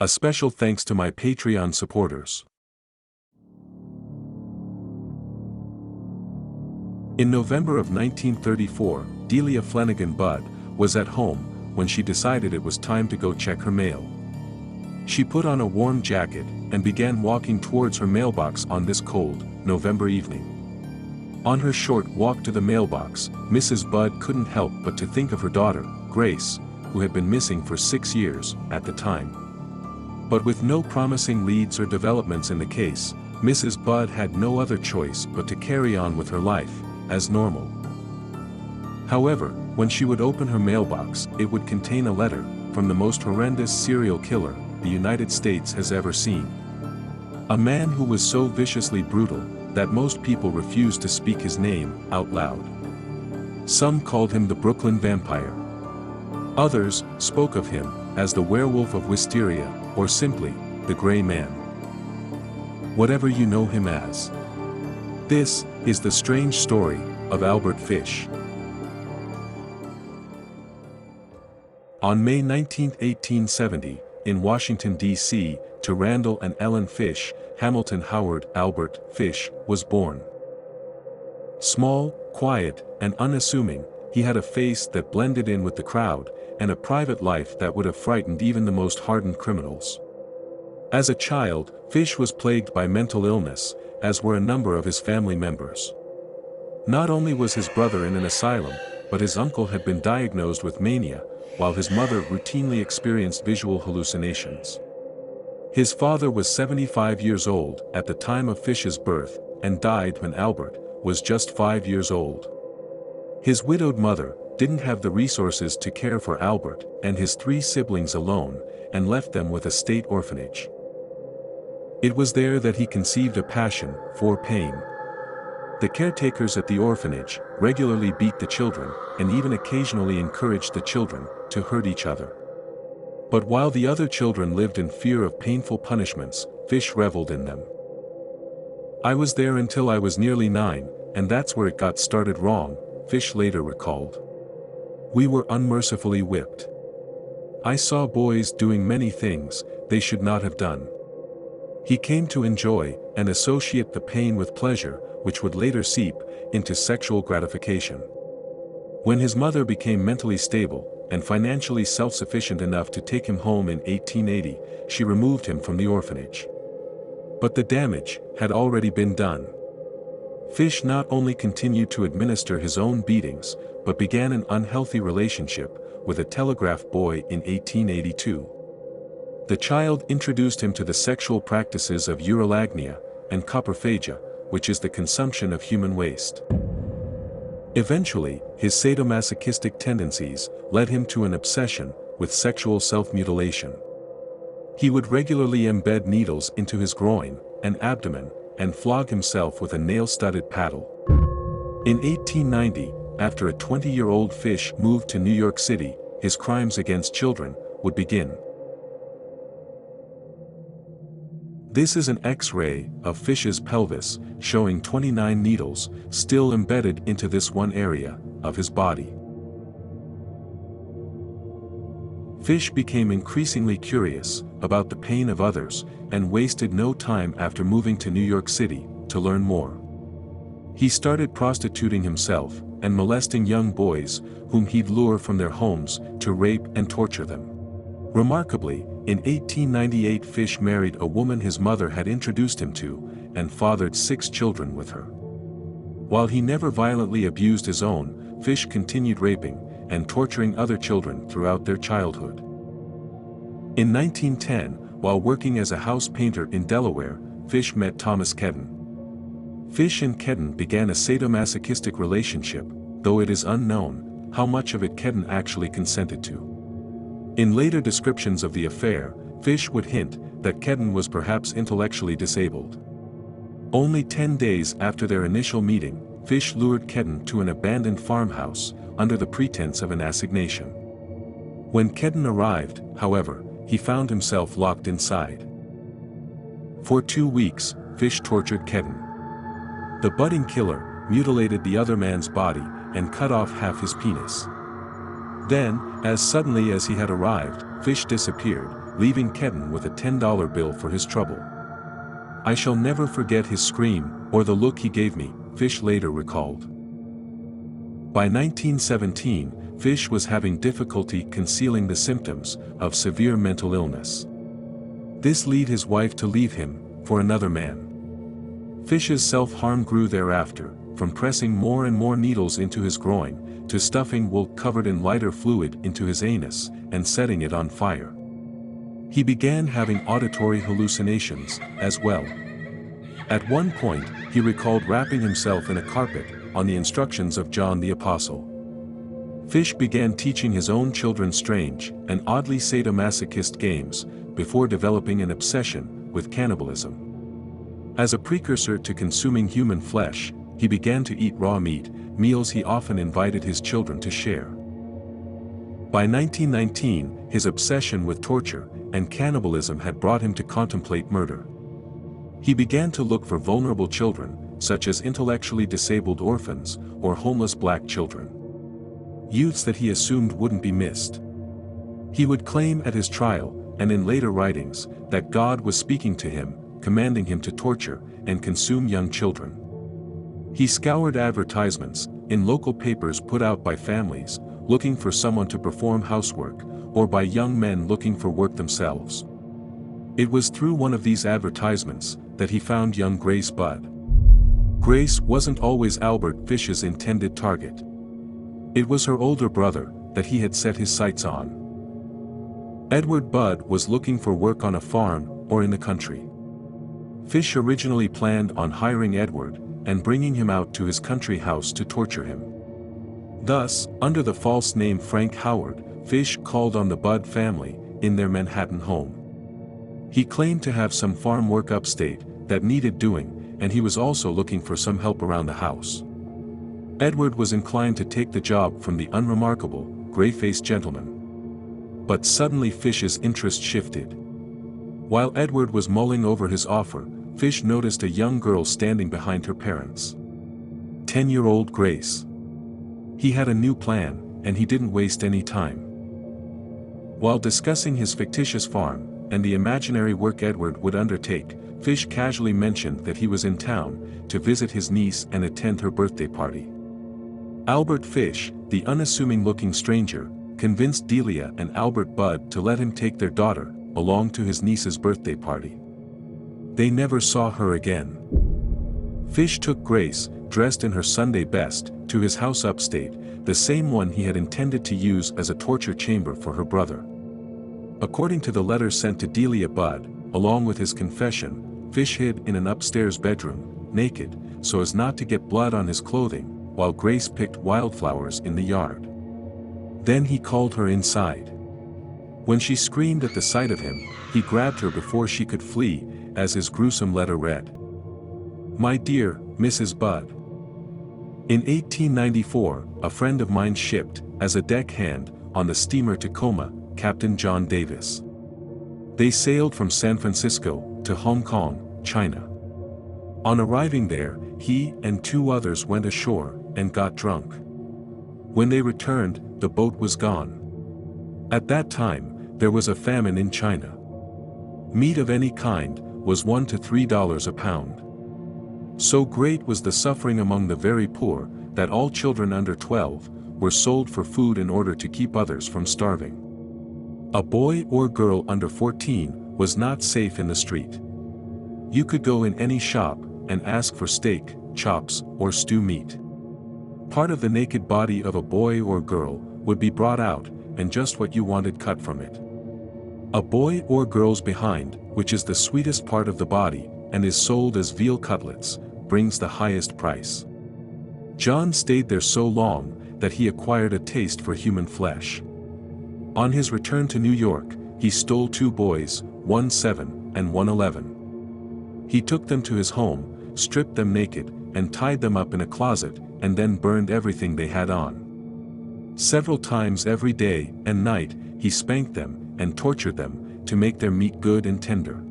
A special thanks to my Patreon supporters. In November of 1934, Delia Flanagan Budd was at home when she decided it was time to go check her mail. She put on a warm jacket and began walking towards her mailbox on this cold, November evening. On her short walk to the mailbox, Mrs. Budd couldn't help but to think of her daughter, Grace, who had been missing for 6 years at the time. But with no promising leads or developments in the case, Mrs. Budd had no other choice but to carry on with her life as normal. However, when she would open her mailbox, it would contain a letter from the most horrendous serial killer the United States has ever seen. A man who was so viciously brutal that most people refused to speak his name out loud. Some called him the Brooklyn Vampire. Others spoke of him as the Werewolf of Wisteria, or simply, the Gray Man. Whatever you know him as. This is the strange story of Albert Fish. On May 19, 1870, in Washington, D.C., to Randall and Ellen Fish, Hamilton Howard Albert Fish was born. Small, quiet, and unassuming, he had a face that blended in with the crowd, and a private life that would have frightened even the most hardened criminals. As a child, Fish was plagued by mental illness, as were a number of his family members. Not only was his brother in an asylum, but his uncle had been diagnosed with mania, while his mother routinely experienced visual hallucinations. His father was 75 years old at the time of Fish's birth, and died when Albert was just 5 years old. His widowed mother didn't have the resources to care for Albert and his 3 siblings alone, and left them with a state orphanage. It was there that he conceived a passion for pain. The caretakers at the orphanage regularly beat the children, and even occasionally encouraged the children to hurt each other. But while the other children lived in fear of painful punishments, Fish reveled in them. "I was there until I was nearly 9, and that's where it got started wrong," Fish later recalled. "We were unmercifully whipped. I saw boys doing many things they should not have done." He came to enjoy and associate the pain with pleasure, which would later seep into sexual gratification. When his mother became mentally stable and financially self-sufficient enough to take him home in 1880, she removed him from the orphanage. But the damage had already been done. Fish not only continued to administer his own beatings, but began an unhealthy relationship with a telegraph boy in 1882. The child introduced him to the sexual practices of urolagnia and coprophagia, which is the consumption of human waste. Eventually, his sadomasochistic tendencies led him to an obsession with sexual self-mutilation. He would regularly embed needles into his groin and abdomen, and flog himself with a nail-studded paddle. In 1890, after a 20-year-old Fish moved to New York City, his crimes against children would begin. This is an X-ray of Fish's pelvis, showing 29 needles still embedded into this one area of his body. Fish became increasingly curious about the pain of others, and wasted no time after moving to New York City to learn more. He started prostituting himself and molesting young boys whom he'd lure from their homes to rape and torture them. Remarkably, in 1898 Fish married a woman his mother had introduced him to, and fathered 6 children with her. While he never violently abused his own, Fish continued raping and torturing other children throughout their childhood. In 1910, while working as a house painter in Delaware, Fish met Thomas Kedden. Fish and Kedden began a sadomasochistic relationship, though it is unknown how much of it Kedden actually consented to. In later descriptions of the affair, Fish would hint that Kedden was perhaps intellectually disabled. Only 10 days after their initial meeting, Fish lured Kedden to an abandoned farmhouse, under the pretense of an assignation. When Kedden arrived, however, he found himself locked inside. For 2 weeks, Fish tortured Kedden. The budding killer mutilated the other man's body and cut off half his penis. Then, as suddenly as he had arrived, Fish disappeared, leaving Kedden with a $10 bill for his trouble. "I shall never forget his scream, or the look he gave me," Fish later recalled. By 1917, Fish was having difficulty concealing the symptoms of severe mental illness. This led his wife to leave him for another man. Fish's self-harm grew thereafter, from pressing more and more needles into his groin, to stuffing wool covered in lighter fluid into his anus, and setting it on fire. He began having auditory hallucinations, as well. At one point, he recalled wrapping himself in a carpet, on the instructions of John the Apostle. Fish began teaching his own children strange, and oddly sadomasochist games, before developing an obsession with cannibalism. As a precursor to consuming human flesh, he began to eat raw meat, meals he often invited his children to share. By 1919, his obsession with torture and cannibalism had brought him to contemplate murder. He began to look for vulnerable children, such as intellectually disabled orphans, or homeless black children. Youths that he assumed wouldn't be missed. He would claim at his trial, and in later writings, that God was speaking to him, commanding him to torture and consume young children. He scoured advertisements, in local papers put out by families, looking for someone to perform housework, or by young men looking for work themselves. It was through one of these advertisements that he found young Grace Budd. Grace wasn't always Albert Fish's intended target. It was her older brother that he had set his sights on. Edward Budd was looking for work on a farm or in the country. Fish originally planned on hiring Edward and bringing him out to his country house to torture him. Thus, under the false name Frank Howard, Fish called on the Budd family in their Manhattan home. He claimed to have some farm work upstate that needed doing, and he was also looking for some help around the house. Edward was inclined to take the job from the unremarkable, gray-faced gentleman. But suddenly Fish's interest shifted. While Edward was mulling over his offer, Fish noticed a young girl standing behind her parents. 10-year-old Grace. He had a new plan, and he didn't waste any time. While discussing his fictitious farm, and the imaginary work Edward would undertake, Fish casually mentioned that he was in town to visit his niece and attend her birthday party. Albert Fish, the unassuming-looking stranger, convinced Delia and Albert Budd to let him take their daughter along to his niece's birthday party. They never saw her again. Fish took Grace, dressed in her Sunday best, to his house upstate, the same one he had intended to use as a torture chamber for her brother. According to the letter sent to Delia Budd, along with his confession, Fish hid in an upstairs bedroom, naked, so as not to get blood on his clothing, while Grace picked wildflowers in the yard. Then he called her inside. When she screamed at the sight of him, he grabbed her before she could flee, as his gruesome letter read. "My dear Mrs. Budd. In 1894, a friend of mine shipped, as a deckhand, on the steamer Tacoma, Captain John Davis. They sailed from San Francisco to Hong Kong, China. On arriving there, he and 2 others went ashore and got drunk. When they returned, the boat was gone. At that time, there was a famine in China. Meat of any kind was $1 to $3 a pound. So great was the suffering among the very poor, that all children under 12 were sold for food in order to keep others from starving. A boy or girl under 14 was not safe in the street. You could go in any shop and ask for steak, chops, or stew meat. Part of the naked body of a boy or girl would be brought out, and just what you wanted cut from it. A boy or girl's behind, which is the sweetest part of the body, and is sold as veal cutlets, brings the highest price. John stayed there so long, that he acquired a taste for human flesh. On his return to New York, he stole 2 boys, one 7 and one 11. He took them to his home, stripped them naked, and tied them up in a closet, and then burned everything they had on. Several times every day and night, he spanked them and tortured them to make their meat good and tender.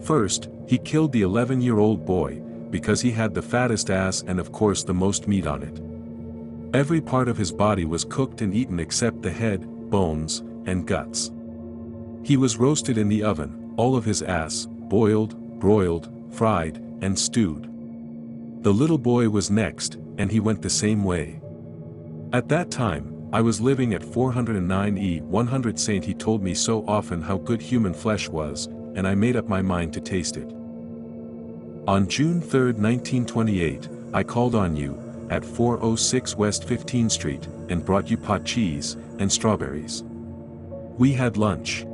First, he killed the 11-year-old boy, because he had the fattest ass and of course the most meat on it. Every part of his body was cooked and eaten except the head, bones, and guts. He was roasted in the oven, all of his ass, boiled, broiled, fried, and stewed. The little boy was next, and he went the same way. At that time, I was living at 409 100 St. He told me so often how good human flesh was, and I made up my mind to taste it. On June 3, 1928, I called on you, at 406 West 15th Street, and brought you pot cheese, and strawberries. We had lunch.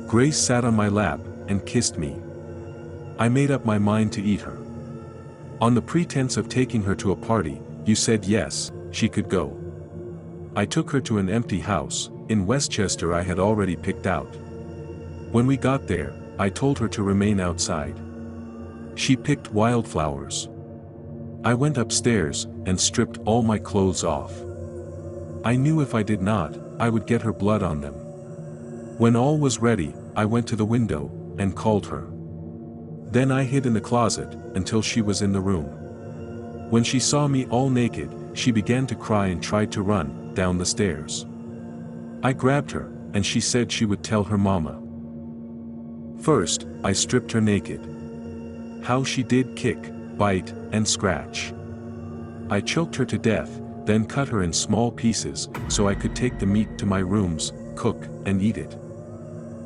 Grace sat on my lap, and kissed me. I made up my mind to eat her. On the pretense of taking her to a party, you said yes, she could go. I took her to an empty house, in Westchester I had already picked out. When we got there, I told her to remain outside. She picked wildflowers. I went upstairs, and stripped all my clothes off. I knew if I did not, I would get her blood on them. When all was ready, I went to the window, and called her. Then I hid in the closet, until she was in the room. When she saw me all naked, she began to cry and tried to run down the stairs. I grabbed her, and she said she would tell her mama. First, I stripped her naked. How she did kick, bite, and scratch. I choked her to death, then cut her in small pieces, so I could take the meat to my rooms, cook, and eat it.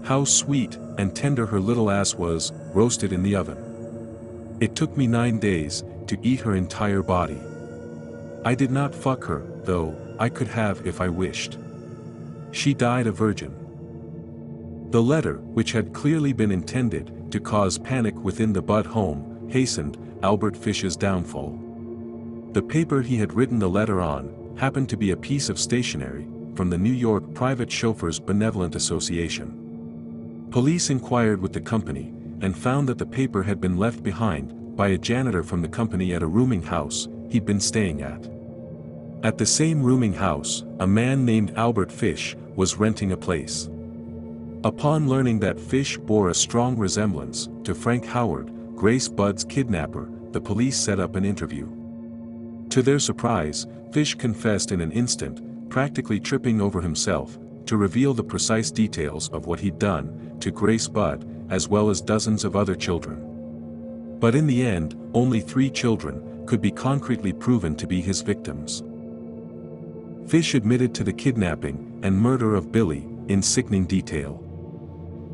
How sweet and tender her little ass was, roasted in the oven. It took me 9 days to eat her entire body. I did not fuck her, though I could have if I wished. She died a virgin. The letter, which had clearly been intended to cause panic within the Budd home, hastened Albert Fish's downfall. The paper he had written the letter on happened to be a piece of stationery from the New York Private Chauffeurs Benevolent Association. Police inquired with the company, and found that the paper had been left behind by a janitor from the company at a rooming house he'd been staying at. At the same rooming house, a man named Albert Fish was renting a place. Upon learning that Fish bore a strong resemblance to Frank Howard, Grace Budd's kidnapper, the police set up an interview. To their surprise, Fish confessed in an instant, practically tripping over himself, to reveal the precise details of what he'd done to Grace Budd, as well as dozens of other children. But in the end, only 3 children could be concretely proven to be his victims. Fish admitted to the kidnapping and murder of Billy, in sickening detail.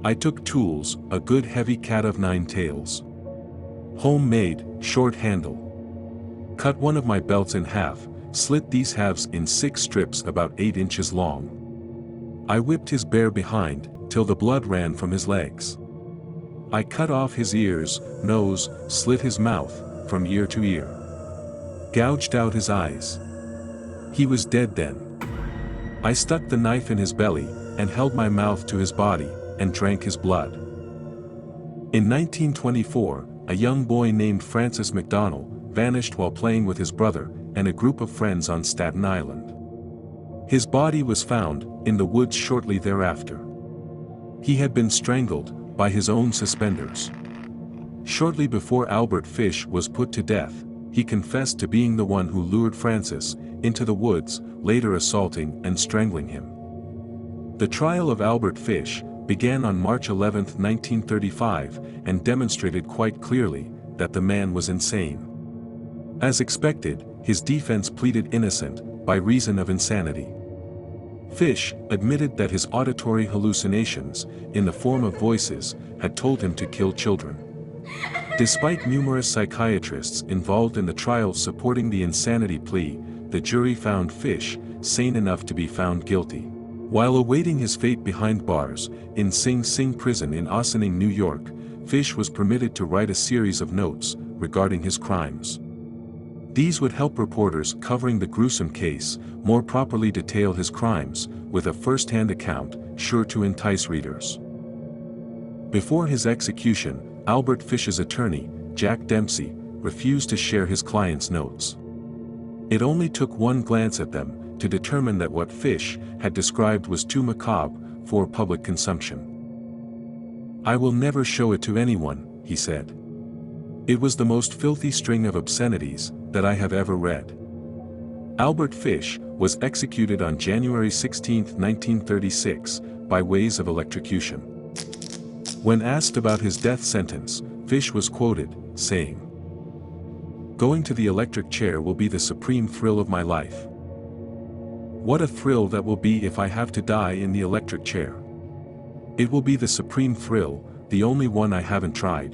I took tools, a good heavy cat of 9 tails. Homemade, short handle. Cut one of my belts in half, slit these halves in 6 strips about 8 inches long. I whipped his bare behind, till the blood ran from his legs. I cut off his ears, nose, slit his mouth, from ear to ear. Gouged out his eyes. He was dead then. I stuck the knife in his belly, and held my mouth to his body, and drank his blood. In 1924, a young boy named Francis McDonald vanished while playing with his brother and a group of friends on Staten Island. His body was found in the woods shortly thereafter. He had been strangled by his own suspenders. Shortly before Albert Fish was put to death, he confessed to being the one who lured Francis into the woods, later assaulting and strangling him. The trial of Albert Fish began on March 11, 1935, and demonstrated quite clearly that the man was insane. As expected, his defense pleaded innocent by reason of insanity. Fish admitted that his auditory hallucinations, in the form of voices, had told him to kill children. Despite numerous psychiatrists involved in the trial supporting the insanity plea, the jury found Fish sane enough to be found guilty. While awaiting his fate behind bars, in Sing Sing prison in Ossining, New York, Fish was permitted to write a series of notes regarding his crimes. These would help reporters covering the gruesome case more properly detail his crimes, with a first-hand account sure to entice readers. Before his execution, Albert Fish's attorney, Jack Dempsey, refused to share his client's notes. It only took one glance at them to determine that what Fish had described was too macabre for public consumption. "I will never show it to anyone," he said. "It was the most filthy string of obscenities that I have ever read." Albert Fish was executed on January 16, 1936, by ways of electrocution. When asked about his death sentence, Fish was quoted, saying, "Going to the electric chair will be the supreme thrill of my life. What a thrill that will be if I have to die in the electric chair. It will be the supreme thrill, the only one I haven't tried."